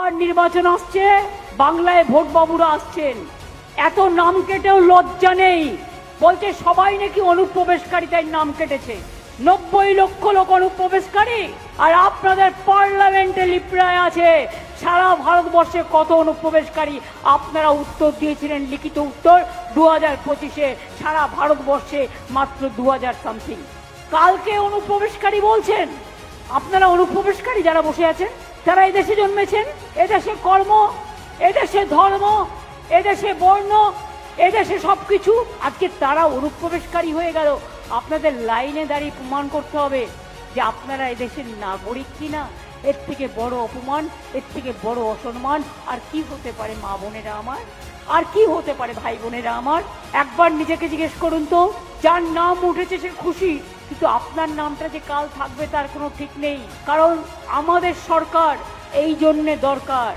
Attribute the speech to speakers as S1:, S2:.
S1: আবার নির্বাচন আসছে, বাংলায় ভোট বাবুরা আসছেন, এত নাম কেটেও লজ্জা নেই। বলছে সবাই নাকি অনুপ্রবেশকারী, তাই নাম কেটেছে। 90 লক্ষ লোক অনুপ্রবেশকারী, আর আপনাদের পার্লামেন্টে লিপ্রায় আছে সারা ভারতবর্ষে কত অনুপ্রবেশকারী। আপনারা উত্তর দিয়েছিলেন, লিখিত উত্তর 2025-এ সারা ভারতবর্ষে মাত্র 2000 সামথিং। কালকে অনুপ্রবেশকারী বলছেন। আপনারা অনুপ্রবেশকারী যারা বসে আছেন, যারা এদেশে জন্মেছেন, এদেশে কর্ম, এদেশে ধর্ম, এদেশে বর্ণ, এদেশে সবকিছু, আজকে তারা অনুপ্রবেশকারী হয়ে গেল। আপনাদের লাইনে দাঁড়িয়ে প্রমাণ করতে হবে যে আপনারা এদেশের নাগরিক কিনা। এর থেকে বড় অপমান, এর থেকে বড় অসম্মান আর কি হতে পারে মা বোনেরা আমার? আর কি হতে পারে ভাই বোনেরা আমার? একবার নিজেকে জিজ্ঞেস করুন তো, যার নাম উঠেছে সে খুশি, কিন্তু আপনার নামটা যে কাল থাকবে তার কোনো ঠিক নেই। কারণ আমাদের সরকার এই জন্যে দরকার।